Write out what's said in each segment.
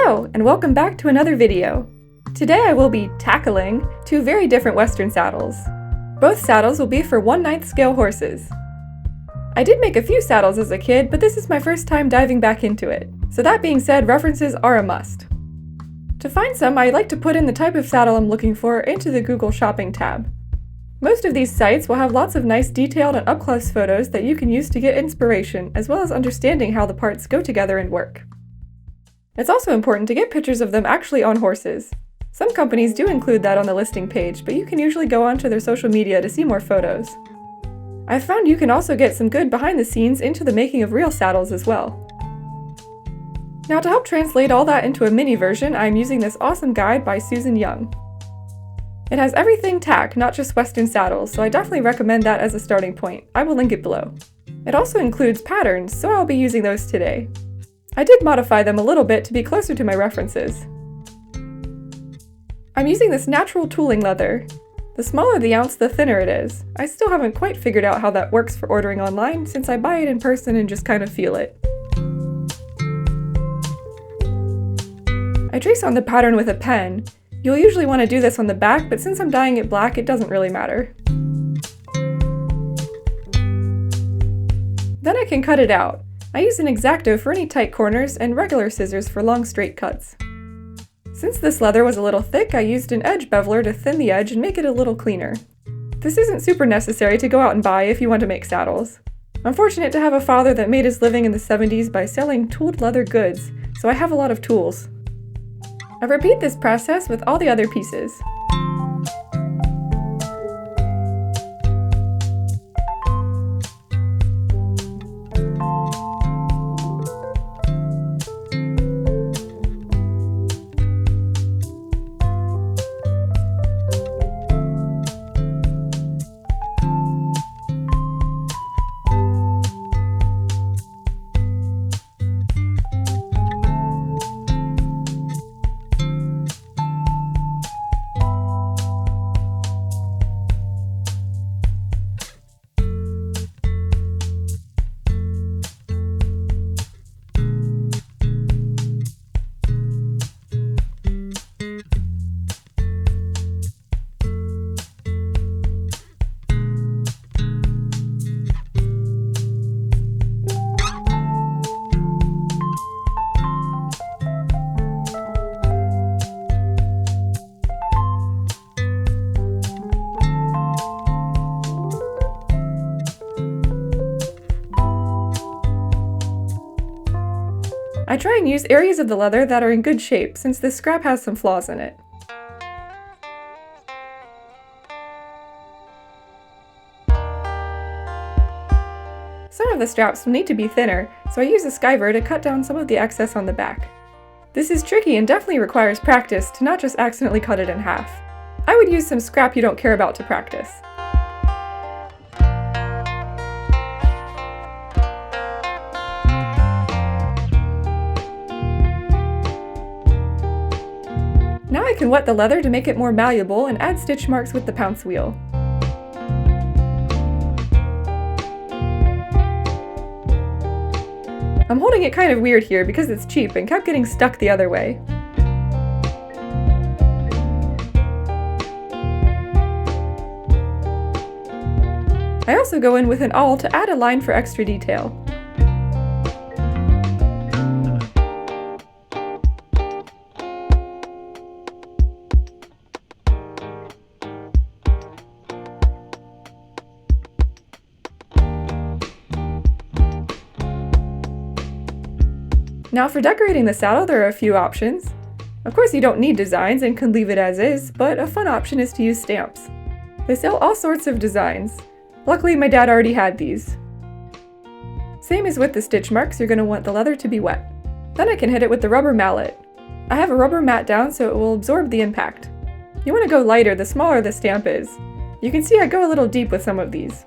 Hello, and welcome back to another video. Today I will be tackling two very different Western saddles. Both saddles will be for 1/9 scale horses. I did make a few saddles as a kid, but this is my first time diving back into it. So that being said, references are a must. To find some, I like to put in the type of saddle I'm looking for into the Google Shopping tab. Most of these sites will have lots of nice detailed and up-close photos that you can use to get inspiration, as well as understanding how the parts go together and work. It's also important to get pictures of them actually on horses. Some companies do include that on the listing page, but you can usually go onto their social media to see more photos. I've found you can also get some good behind the scenes into the making of real saddles as well. Now to help translate all that into a mini version, I'm using this awesome guide by Susan Young. It has everything tack, not just Western saddles, so I definitely recommend that as a starting point. I will link it below. It also includes patterns, so I'll be using those today. I did modify them a little bit to be closer to my references. I'm using this natural tooling leather. The smaller the ounce, the thinner it is. I still haven't quite figured out how that works for ordering online, since I buy it in person and just kind of feel it. I trace on the pattern with a pen. You'll usually want to do this on the back, but since I'm dyeing it black, it doesn't really matter. Then I can cut it out. I use an Xacto for any tight corners and regular scissors for long straight cuts. Since this leather was a little thick, I used an edge beveler to thin the edge and make it a little cleaner. This isn't super necessary to go out and buy if you want to make saddles. I'm fortunate to have a father that made his living in the 70s by selling tooled leather goods, so I have a lot of tools. I repeat this process with all the other pieces. I try and use areas of the leather that are in good shape, since this scrap has some flaws in it. Some of the straps will need to be thinner, so I use a skiver to cut down some of the excess on the back. This is tricky and definitely requires practice to not just accidentally cut it in half. I would use some scrap you don't care about to practice. Now I can wet the leather to make it more malleable and add stitch marks with the Pounce wheel. I'm holding it kind of weird here because it's cheap and kept getting stuck the other way. I also go in with an awl to add a line for extra detail. Now for decorating the saddle, there are a few options. Of course you don't need designs and can leave it as is, but a fun option is to use stamps. They sell all sorts of designs. Luckily my dad already had these. Same as with the stitch marks, you're going to want the leather to be wet. Then I can hit it with the rubber mallet. I have a rubber mat down so it will absorb the impact. You want to go lighter the smaller the stamp is. You can see I go a little deep with some of these.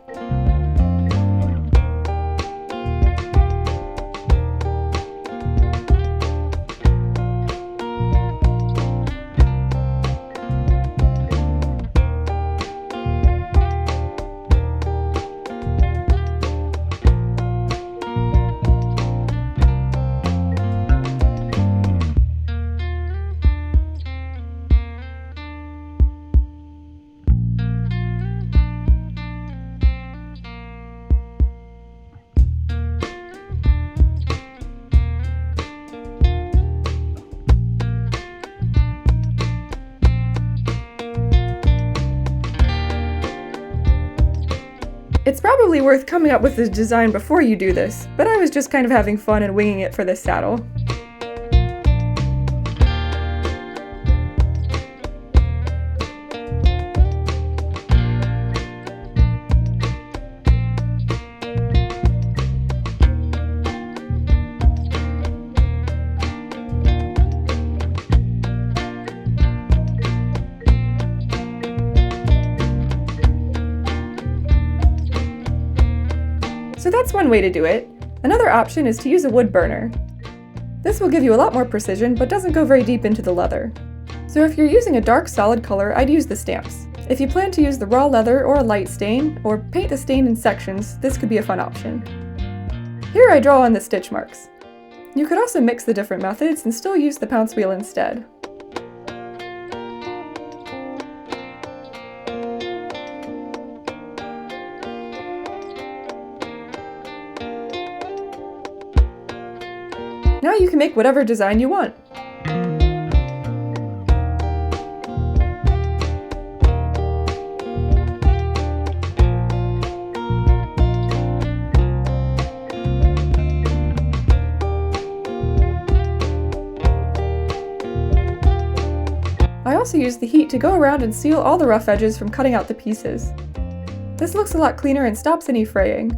It's probably worth coming up with the design before you do this, but I was just kind of having fun and winging it for this saddle. So that's one way to do it. Another option is to use a wood burner. This will give you a lot more precision, but doesn't go very deep into the leather. So if you're using a dark solid color, I'd use the stamps. If you plan to use the raw leather or a light stain, or paint the stain in sections, this could be a fun option. Here I draw on the stitch marks. You could also mix the different methods and still use the Pounce wheel instead. Now you can make whatever design you want. I also use the heat to go around and seal all the rough edges from cutting out the pieces. This looks a lot cleaner and stops any fraying.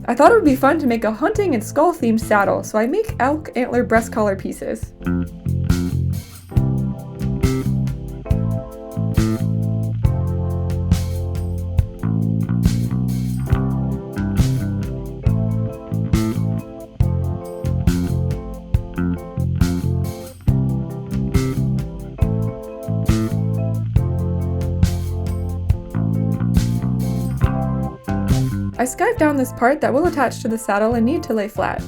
I thought it would be fun to make a hunting and skull themed saddle, so I make elk antler breast collar pieces. I skived down this part that will attach to the saddle and need to lay flat.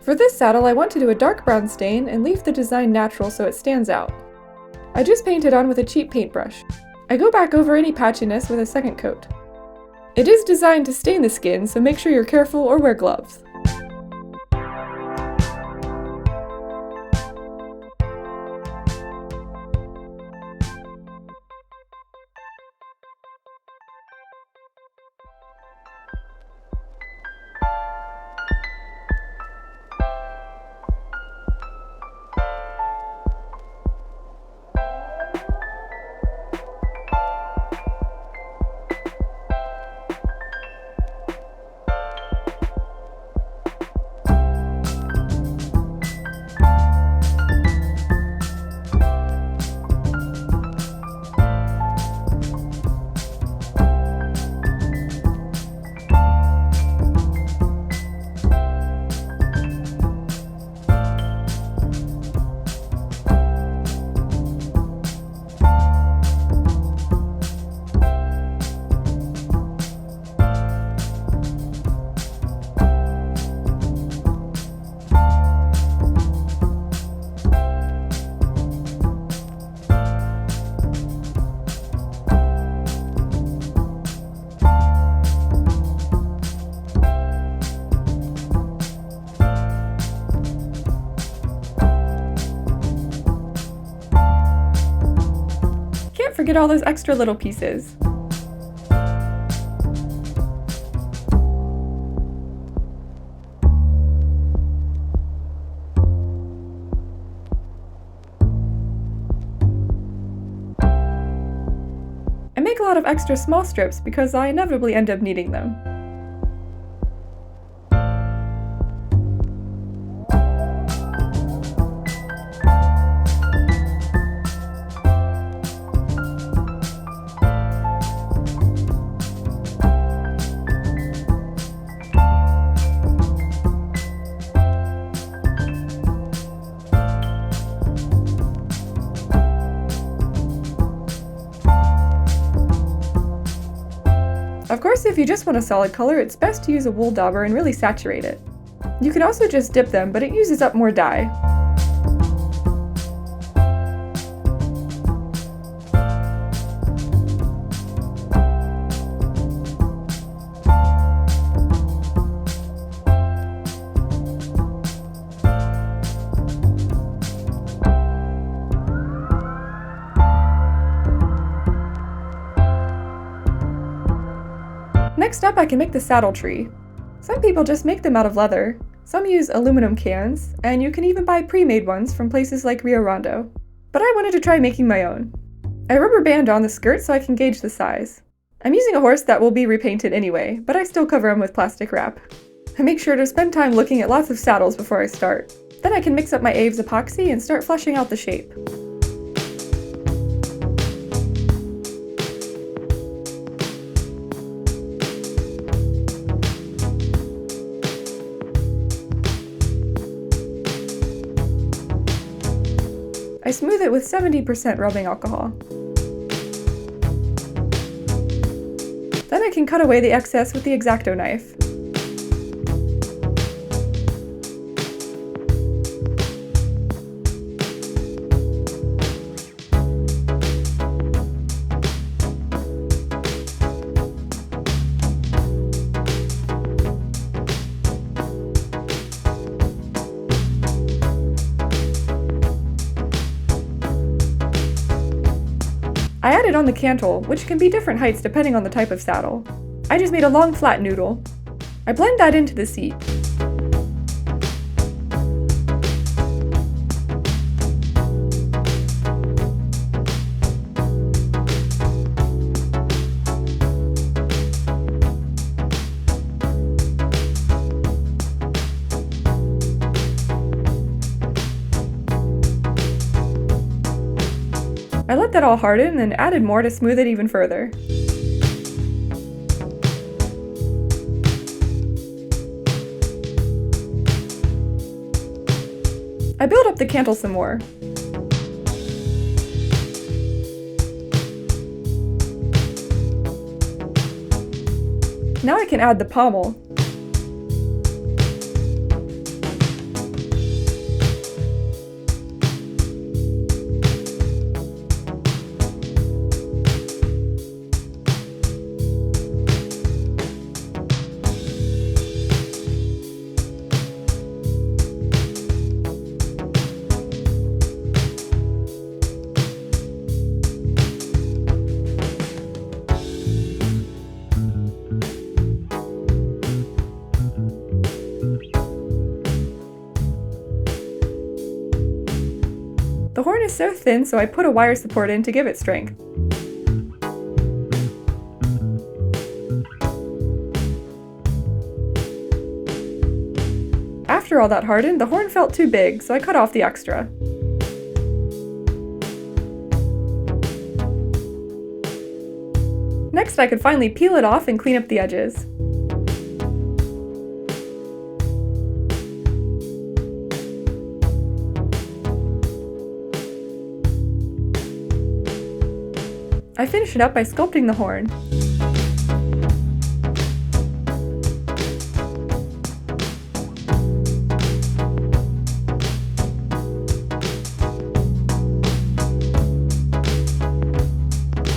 For this saddle, I want to do a dark brown stain and leave the design natural so it stands out. I just painted on with a cheap paintbrush. I go back over any patchiness with a second coat. It is designed to stain the skin, so make sure you're careful or wear gloves. get all those extra little pieces. I make a lot of extra small strips because I inevitably end up needing them. Of course, if you just want a solid color, it's best to use a wool dauber and really saturate it. You can also just dip them, but it uses up more dye. Next up, I can make the saddle tree. Some people just make them out of leather, some use aluminum cans, and you can even buy pre-made ones from places like Rio Rondo. But I wanted to try making my own. I rubber band on the skirt so I can gauge the size. I'm using a horse that will be repainted anyway, but I still cover him with plastic wrap. I make sure to spend time looking at lots of saddles before I start. Then I can mix up my Aves epoxy and start fleshing out the shape. I smooth it with 70% rubbing alcohol. Then I can cut away the excess with the Xacto knife. I added on the cantle, which can be different heights depending on the type of saddle. I just made a long flat noodle. I blend that into the seat. I let that all harden and added more to smooth it even further. I build up the cantle some more. Now I can add the pommel. The horn is so thin, so I put a wire support in to give it strength. After all that hardened, the horn felt too big, so I cut off the extra. Next, I could finally peel it off and clean up the edges. I finish it up by sculpting the horn.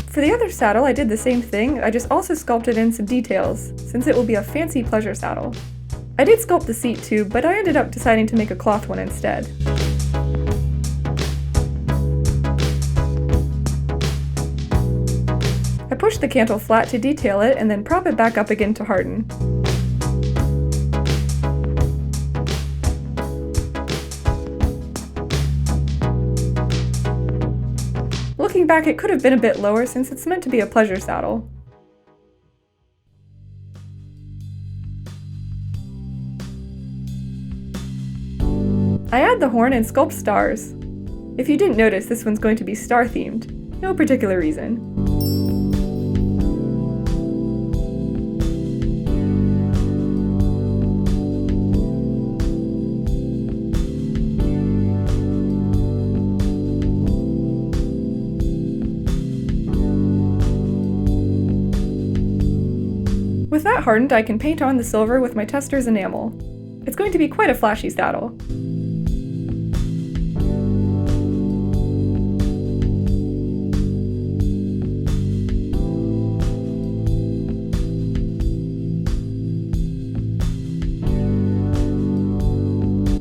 For the other saddle, I did the same thing, I just also sculpted in some details, since it will be a fancy pleasure saddle. I did sculpt the seat too, but I ended up deciding to make a cloth one instead. the cantle flat to detail it and then prop it back up again to harden. Looking back, it could have been a bit lower since it's meant to be a pleasure saddle. I add the horn and sculpt stars. If you didn't notice, this one's going to be star themed. No particular reason. With that hardened, I can paint on the silver with my Testors enamel. It's going to be quite a flashy saddle.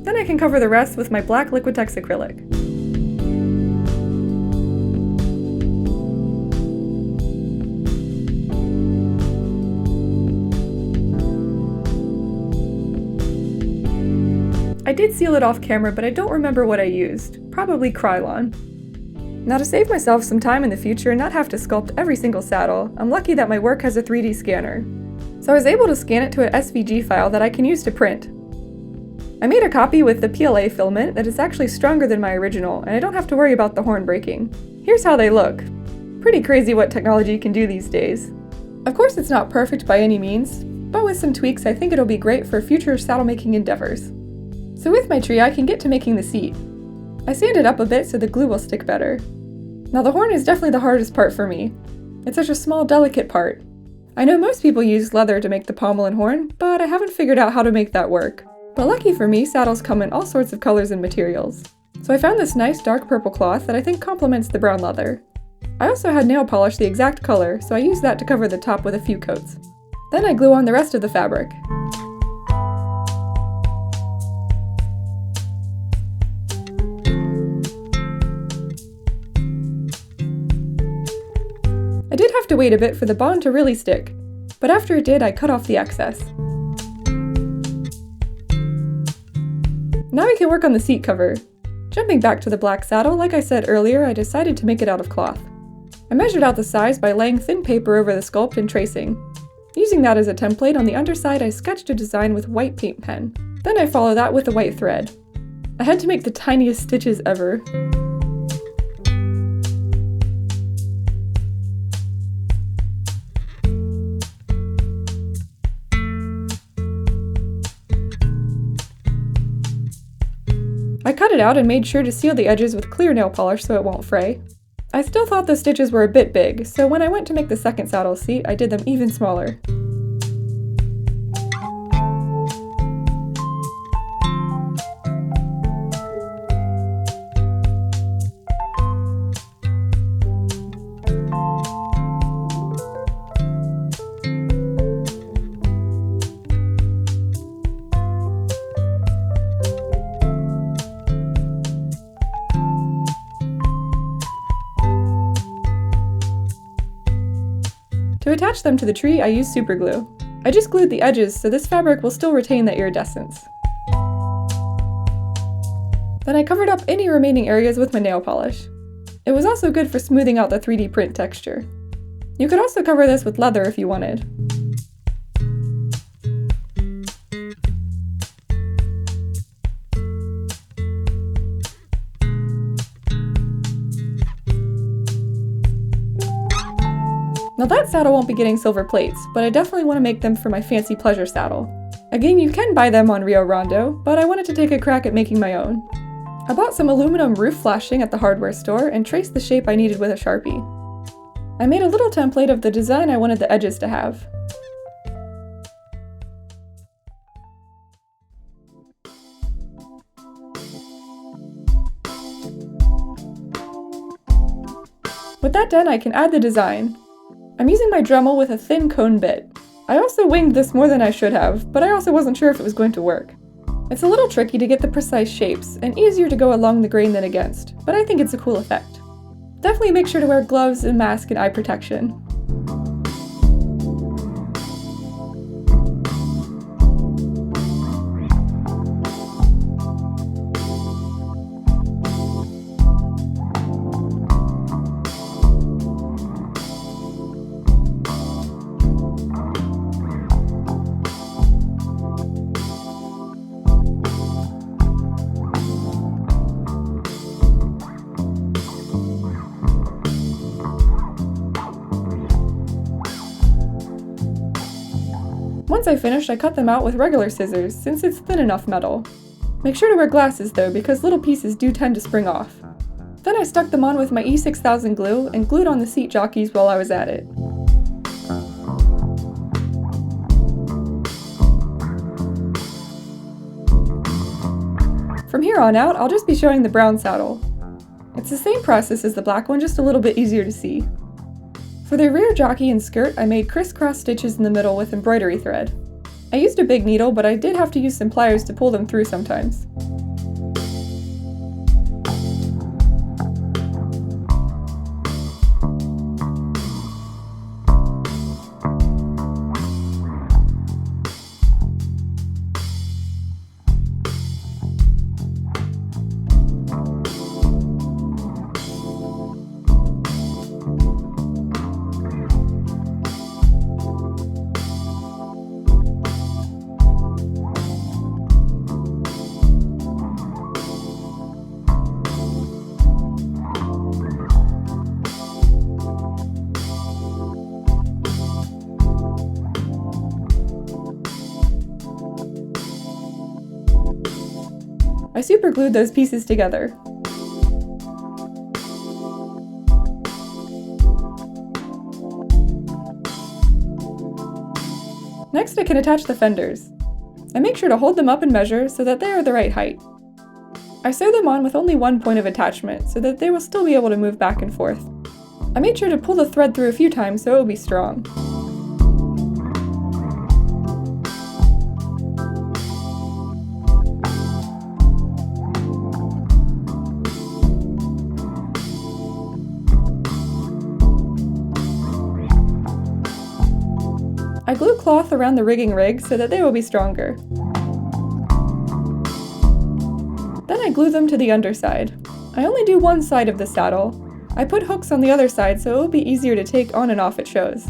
Then I can cover the rest with my black liquitex acrylic. I did seal it off camera, but I don't remember what I used. Probably Krylon. Now to save myself some time in the future and not have to sculpt every single saddle, I'm lucky that my work has a 3D scanner. So I was able to scan it to an SVG file that I can use to print. I made a copy with the PLA filament that is actually stronger than my original, and I don't have to worry about the horn breaking. Here's how they look. Pretty crazy what technology can do these days. Of course it's not perfect by any means, but with some tweaks I think it'll be great for future saddle making endeavors. So with my tree, I can get to making the seat. I sanded up a bit so the glue will stick better. Now the horn is definitely the hardest part for me. It's such a small, delicate part. I know most people use leather to make the pommel and horn, but I haven't figured out how to make that work. But lucky for me, saddles come in all sorts of colors and materials. So I found this nice dark purple cloth that I think complements the brown leather. I also had nail polish the exact color, so I used that to cover the top with a few coats. Then I glue on the rest of the fabric. I did have to wait a bit for the bond to really stick, but after it did, I cut off the excess. Now we can work on the seat cover. Jumping back to the black saddle, like I said earlier, I decided to make it out of cloth. I measured out the size by laying thin paper over the sculpt and tracing. Using that as a template, on the underside I sketched a design with white paint pen. Then I followed that with a white thread. I had to make the tiniest stitches ever. I cut it out and made sure to seal the edges with clear nail polish so it won't fray. I still thought the stitches were a bit big, so when I went to make the second saddle seat, I did them even smaller. To attach them to the tree, I used super glue. I just glued the edges so this fabric will still retain the iridescence. Then I covered up any remaining areas with my nail polish. It was also good for smoothing out the 3D print texture. You could also cover this with leather if you wanted. Now that saddle won't be getting silver plates, but I definitely want to make them for my fancy pleasure saddle. Again, you can buy them on Rio Rondo, but I wanted to take a crack at making my own. I bought some aluminum roof flashing at the hardware store and traced the shape I needed with a Sharpie. I made a little template of the design I wanted the edges to have. With that done, I can add the design. I'm using my Dremel with a thin cone bit. I also winged this more than I should have, but I also wasn't sure if it was going to work. It's a little tricky to get the precise shapes, and easier to go along the grain than against, but I think it's a cool effect. Definitely make sure to wear gloves and mask and eye protection. Once I finished, I cut them out with regular scissors, since it's thin enough metal. Make sure to wear glasses though, because little pieces do tend to spring off. Then I stuck them on with my E6000 glue and glued on the seat jockeys while I was at it. From here on out, I'll just be showing the brown saddle. It's the same process as the black one, just a little bit easier to see. For the rear jockey and skirt, I made crisscross stitches in the middle with embroidery thread. I used a big needle, but I did have to use some pliers to pull them through sometimes. I superglued those pieces together. Next, I can attach the fenders. I make sure to hold them up and measure so that they are the right height. I sew them on with only one point of attachment so that they will still be able to move back and forth. I made sure to pull the thread through a few times so it will be strong. I glue cloth around the rigging rig so that they will be stronger. Then I glue them to the underside. I only do one side of the saddle. I put hooks on the other side so it will be easier to take on and off at shows.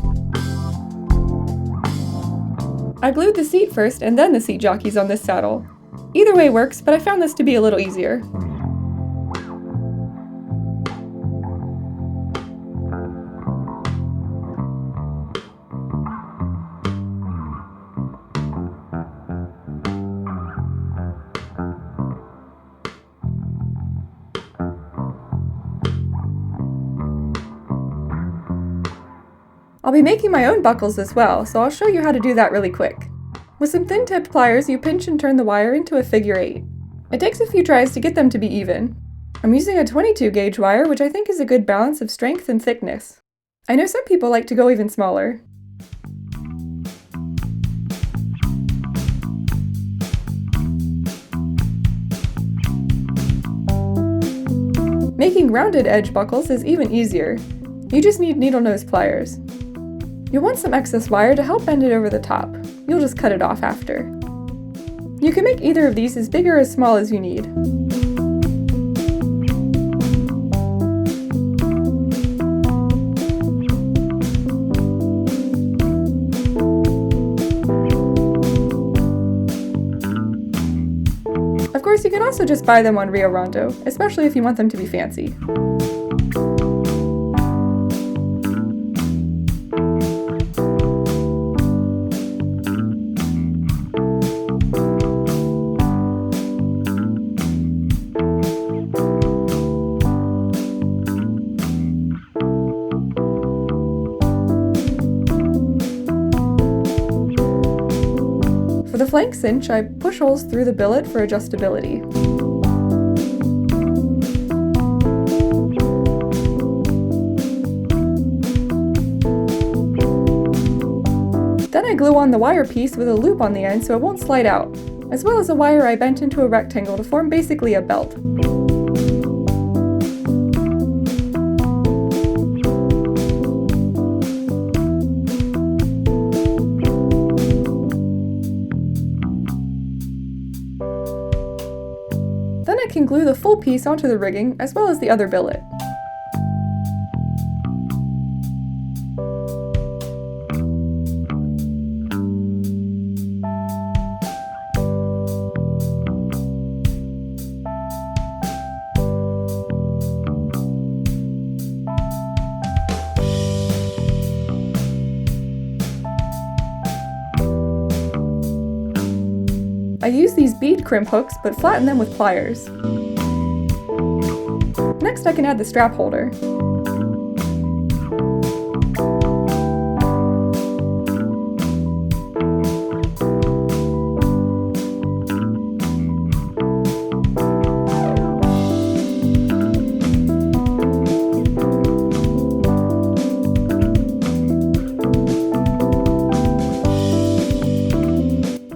I glued the seat first and then the seat jockeys on this saddle. Either way works, but I found this to be a little easier. I'll be making my own buckles as well, so I'll show you how to do that really quick. With some thin-tipped pliers, you pinch and turn the wire into a figure 8. It takes a few tries to get them to be even. I'm using a 22 gauge wire, which I think is a good balance of strength and thickness. I know some people like to go even smaller. Making rounded edge buckles is even easier. You just need needle nose pliers. You'll want some excess wire to help bend it over the top. You'll just cut it off after. You can make either of these as big or as small as you need. Of course, you can also just buy them on Rio Rondo, especially if you want them to be fancy. For the flank cinch, I push holes through the billet for adjustability. Then I glue on the wire piece with a loop on the end so it won't slide out, as well as a wire I bent into a rectangle to form basically a belt. Then I can glue the full piece onto the rigging, as well as the other billet. I use these bead crimp hooks, but flatten them with pliers. Next, I can add the strap holder.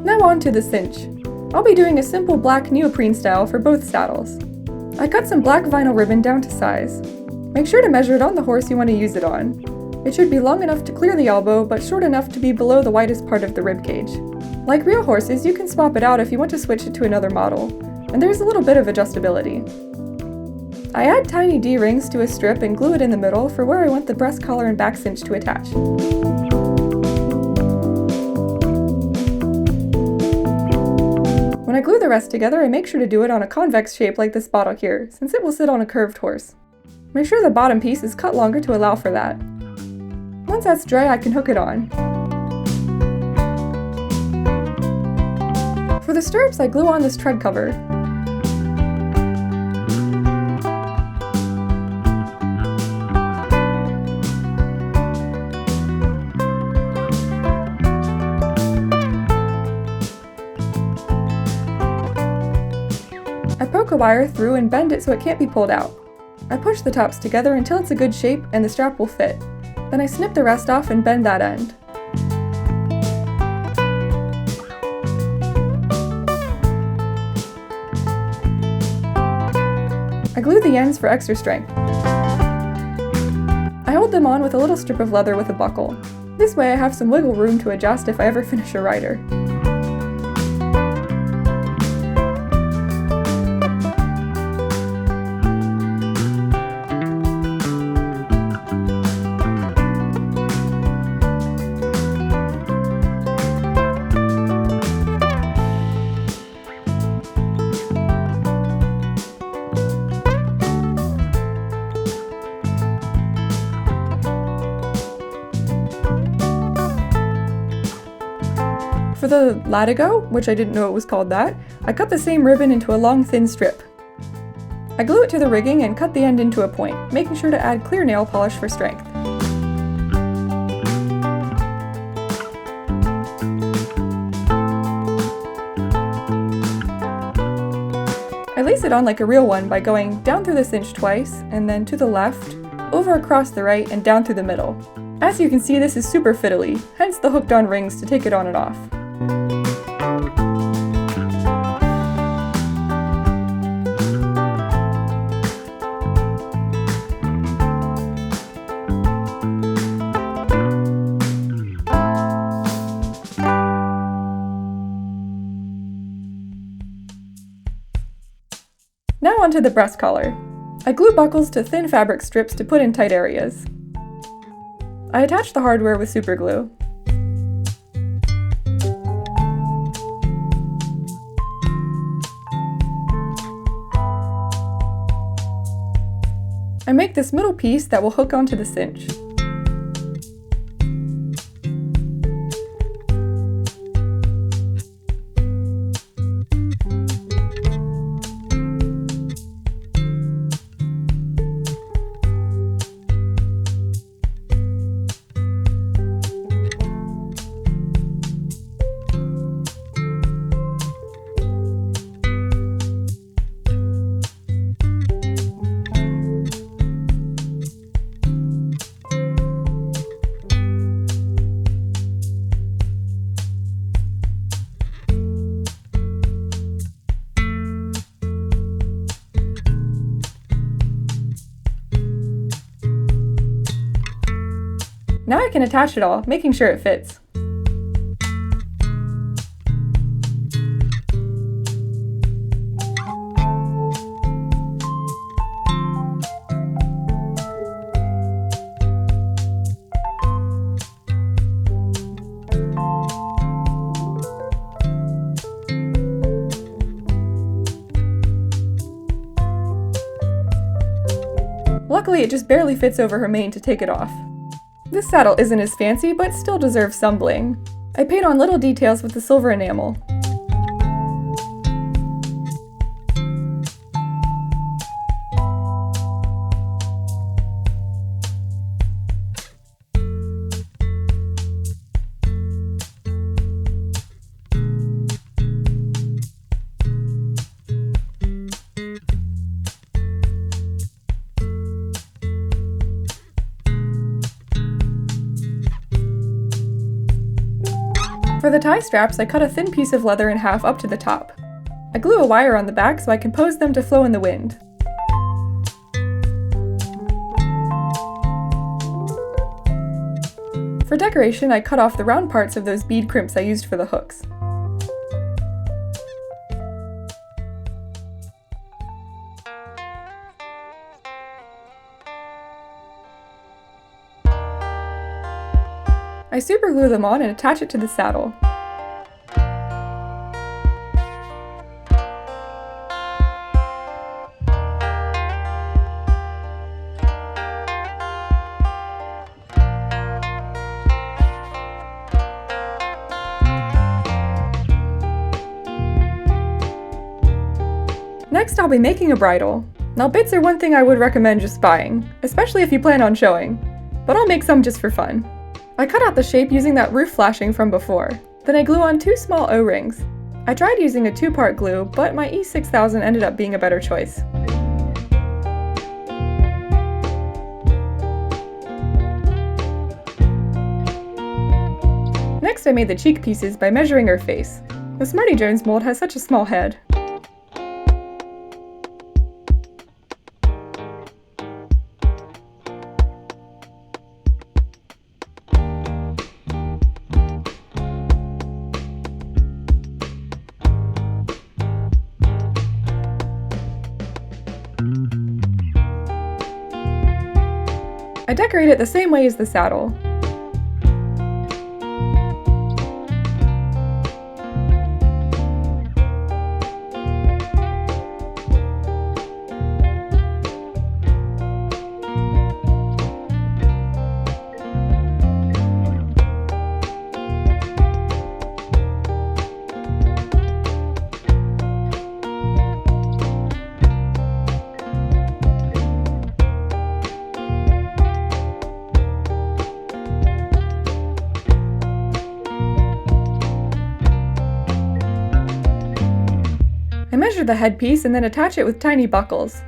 Now on to the cinch. I'll be doing a simple black neoprene style for both saddles. I cut some black vinyl ribbon down to size. Make sure to measure it on the horse you want to use it on. It should be long enough to clear the elbow, but short enough to be below the widest part of the rib cage. Like real horses, you can swap it out if you want to switch it to another model, and there's a little bit of adjustability. I add tiny D-rings to a strip and glue it in the middle for where I want the breast collar and back cinch to attach. When I glue the rest together, I make sure to do it on a convex shape like this bottle here, since it will sit on a curved horse. Make sure the bottom piece is cut longer to allow for that. Once that's dry, I can hook it on. For the stirrups, I glue on this tread cover. I poke a wire through and bend it so it can't be pulled out. I push the tops together until it's a good shape and the strap will fit. Then I snip the rest off and bend that end. I glue the ends for extra strength. I hold them on with a little strip of leather with a buckle. This way I have some wiggle room to adjust if I ever finish a rider. For the latigo, which I didn't know it was called that, I cut the same ribbon into a long thin strip. I glue it to the rigging and cut the end into a point, making sure to add clear nail polish for strength. I lace it on like a real one by going down through the cinch twice, and then to the left, over across the right, and down through the middle. As you can see, this is super fiddly, hence the hooked on rings to take it on and off. Now onto the breast collar. I glue buckles to thin fabric strips to put in tight areas. I attach the hardware with super glue. I make this middle piece that will hook onto the cinch. Now I can attach it all, making sure it fits. Luckily, it just barely fits over her mane to take it off. This saddle isn't as fancy, but still deserves some bling. I paint on little details with the silver enamel. For the tie straps, I cut a thin piece of leather in half up to the top. I glue a wire on the back so I can pose them to flow in the wind. For decoration, I cut off the round parts of those bead crimps I used for the hooks. I super glue them on and attach it to the saddle. Next, I'll be making a bridle. Now, bits are one thing I would recommend just buying, especially if you plan on showing, but I'll make some just for fun. I cut out the shape using that roof flashing from before. Then I glue on 2 small O-rings. I tried using a 2-part glue, but my E6000 ended up being a better choice. Next, I made the cheek pieces by measuring her face. The Smarty Jones mold has such a small head. I decorate it the same way as the saddle. I measure the headpiece and then attach it with tiny buckles.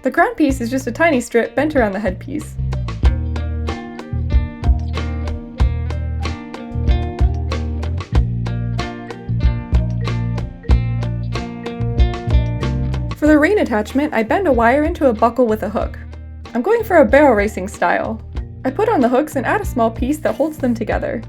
The crown piece is just a tiny strip bent around the headpiece. For the rein attachment, I bend a wire into a buckle with a hook. I'm going for a barrel racing style. I put on the hooks and add a small piece that holds them together.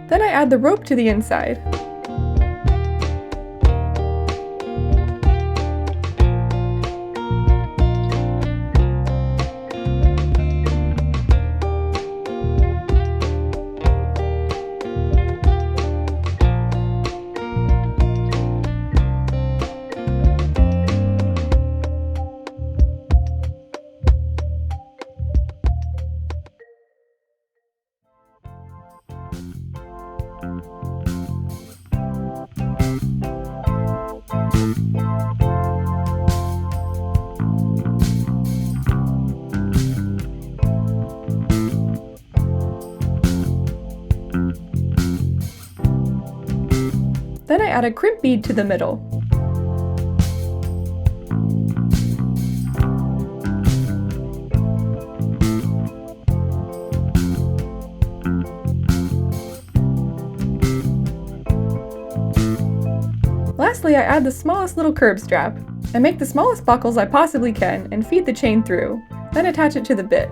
Then I add the rope to the inside. Then I add a crimp bead to the middle. Lastly, I add the smallest little curb strap. I make the smallest buckles I possibly can and feed the chain through, then attach it to the bit.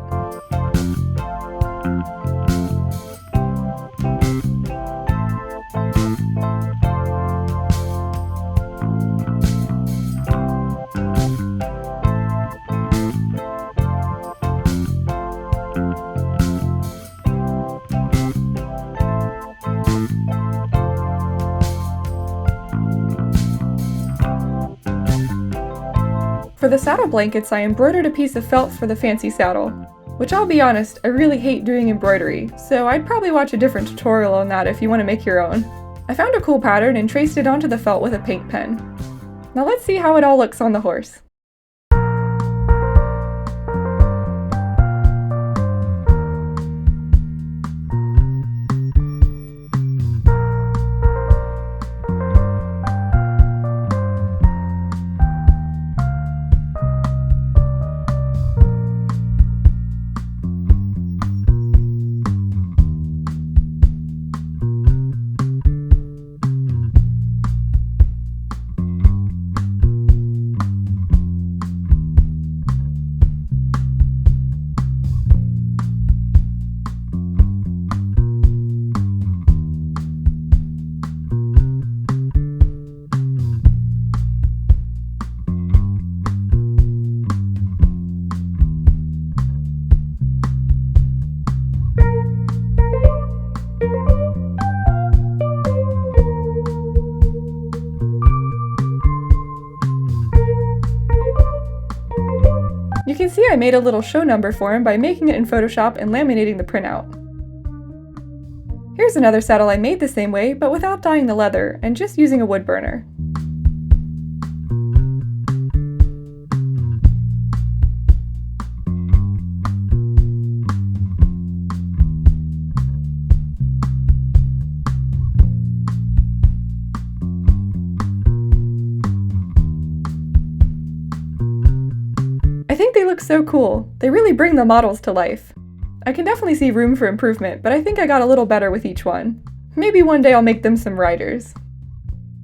For the saddle blankets, I embroidered a piece of felt for the fancy saddle, which I'll be honest, I really hate doing embroidery, so I'd probably watch a different tutorial on that if you want to make your own. I found a cool pattern and traced it onto the felt with a paint pen. Now let's see how it all looks on the horse. You can see I made a little show number for him by making it in Photoshop and laminating the printout. Here's another saddle I made the same way, but without dyeing the leather, and just using a wood burner. I think they look so cool. They really bring the models to life. I can definitely see room for improvement, but I think I got a little better with each one. Maybe one day I'll make them some riders.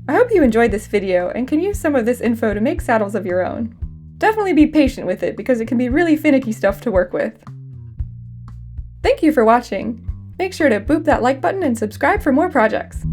I hope you enjoyed this video and can use some of this info to make saddles of your own. Definitely be patient with it because it can be really finicky stuff to work with. Thank you for watching. Make sure to boop that like button and subscribe for more projects.